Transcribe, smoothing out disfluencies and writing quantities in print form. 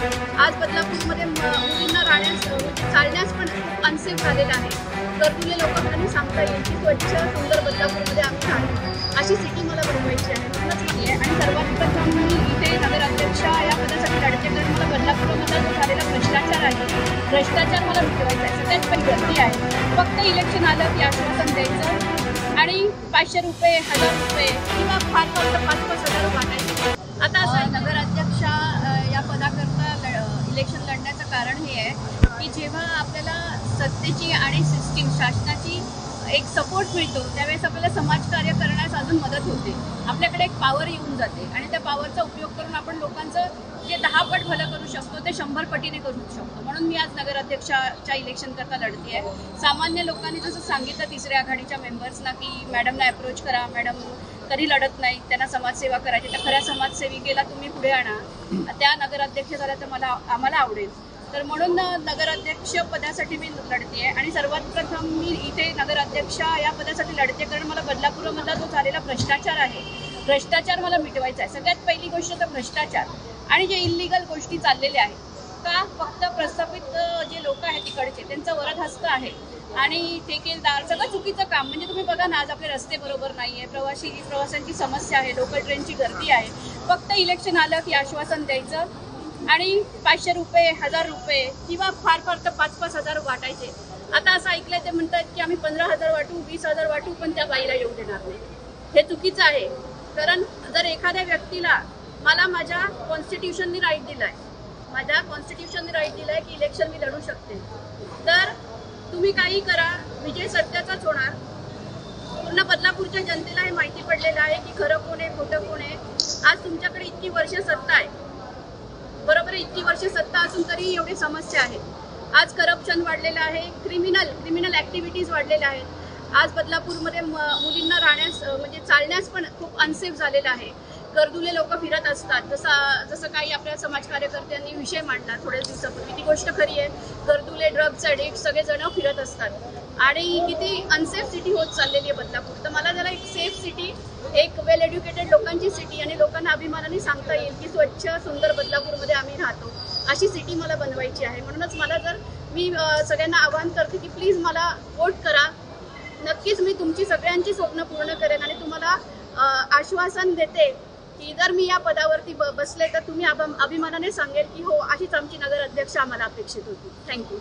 आज बदलापूरमध्ये मुलींना राहण्यास चालण्यास पण खूप अनसेफ झालेलं आहे। गरजुले लोकांनी सांगता येईल की स्वच्छ सुंदर बदलापूरमध्ये आम्ही राहतो, अशी सिटी मला बनवायची आहे म्हणूनच मी आहे। आणि सर्वात प्रथम मी इथे नगराध्यक्ष या पदासाठी लढते, कारण मला बदलापूरमध्ये जो झालेला भ्रष्टाचार आहे, भ्रष्टाचार मला मिटवायचा आहे। सगळ्यात पहिली गर्दी आहे, फक्त इलेक्शन आलं की आश्वासन द्यायचं आणि 500 रुपये 1000 रुपये किंवा फार फार 5-5 हजार वाटायचे। आता असं नगराध्यक्ष या पदाकरता इलेक्शन लढण्याचं कारण हे आहे की जेव्हा आपल्याला सत्तेची आणि सिस्टीम शासनाची एक सपोर्ट मिळतो त्यावेळेस आपल्याला समाजकार्य करण्यास अजून मदत होते, आपल्याकडे एक पॉवर येऊन जाते आणि त्या पॉवरचा उपयोग करून आपण लोकांचं जे 10 पट भलं करू शकतो ते 100 पटीने करू शकतो। म्हणून मी आज नगराध्यक्षाच्या इलेक्शन करता लढते आहे। सामान्य लोकांनी जसं सांगितलं तिसऱ्या आघाडीच्या मेंबर्सना की मॅडमला अप्रोच करा, मॅडम कधी लढत नाही, त्यांना समाजसेवा करायची, तर खऱ्या समाजसेविकेला तुम्ही पुढे आणा, त्या नगराध्यक्ष झाल्या तर आम्हाला आवडेल। तर म्हणून नगराध्यक्ष पदासाठी मी लढते आहे आणि सर्वात प्रथम मी इथे नगराध्यक्ष या पदासाठी लढते कारण मला बदलापूरमधला जो झालेला भ्रष्टाचार आहे, भ्रष्टाचार मला मिटवायचा आहे। सगळ्यात पहिली गोष्ट तर भ्रष्टाचार आणि जे इल्लीगल गोष्टी चाललेल्या आहेत, का फक्त प्रस्थापित जे लोक आहेत तिकडचे त्यांचा वरदहस्त आहे आणि ठेकेदार सगळं चुकीचं काम। म्हणजे तुम्ही बघा ना, आज आपले रस्ते बरोबर नाही आहे, प्रवाशांची समस्या आहे, लोकल ट्रेनची गर्दी आहे, फक्त इलेक्शन आलं की आश्वासन द्यायचं आणि 500 रुपये 1000 रुपये किंवा फार फार तर 5-5 हजार वाटायचे। आता असं ऐकलंय ते म्हणतात की आम्ही 15,000 वाटू 20,000 वाटू पण त्या बाईला येऊ देणार नाही। हे चुकीचं आहे, कारण जर एखाद्या व्यक्तीला मला माझ्या कॉन्स्टिट्यूशननी राईट दिलाय, माझ्या कॉन्स्टिट्यूशननी राईट दिलाय की इलेक्शन मी लढू शकते, तर तुम्ही काही करा, विजय सत्याचाच होणार। पूर्ण बदलापूरच्या जनतेला हे माहिती पडलेलं आहे की खरं कोण आहे खोटं कोण आहे। आज तुमच्याकडे इतकी वर्ष सत्ता आहे, बरोबर, इतकी वर्ष सत्ता असून तरी एवढी समस्या आहेत। आज करप्शन वाढलेलं आहे, क्रिमिनल ऍक्टिव्हिटीज वाढलेल्या आहेत। आज बदलापूरमध्ये मुलींना राहण्यास म्हणजे चालण्यास पण खूप अनसेफ झालेलं आहे। गरजुले लोक फिरत असतात, जसं काही आपल्या समाज कार्यकर्त्यांनी विषय मांडला थोड्याच दिवसापूर्वी, ती गोष्ट खरी आहे। गरजुले ड्रग्स ॲडिक्ट सगळेजण फिरत असतात आणि किती अनसेफ सिटी होत चाललेली आहे बदलापूर। तर मला जरा एक सेफ सिटी, एक वेल एज्युकेटेड लोकांची सिटी आणि लोकांना अभिमानाने सांगता येईल की स्वच्छ सुंदर बदलापूरमध्ये आम्ही राहतो, अशी सिटी मला बनवायची आहे। म्हणूनच मला मी सगळ्यांना आवाहन करते की प्लीज मला वोट करा, नक्कीच मी तुमची सगळ्यांची स्वप्न पूर्ण करेन आणि तुम्हाला आश्वासन देते की जर मी या पदावरती बसले तर तुम्ही अभिमानाने सांगेल की हो, अशीच आमची नगराध्यक्ष आम्हाला अपेक्षित होती। थँक्यू।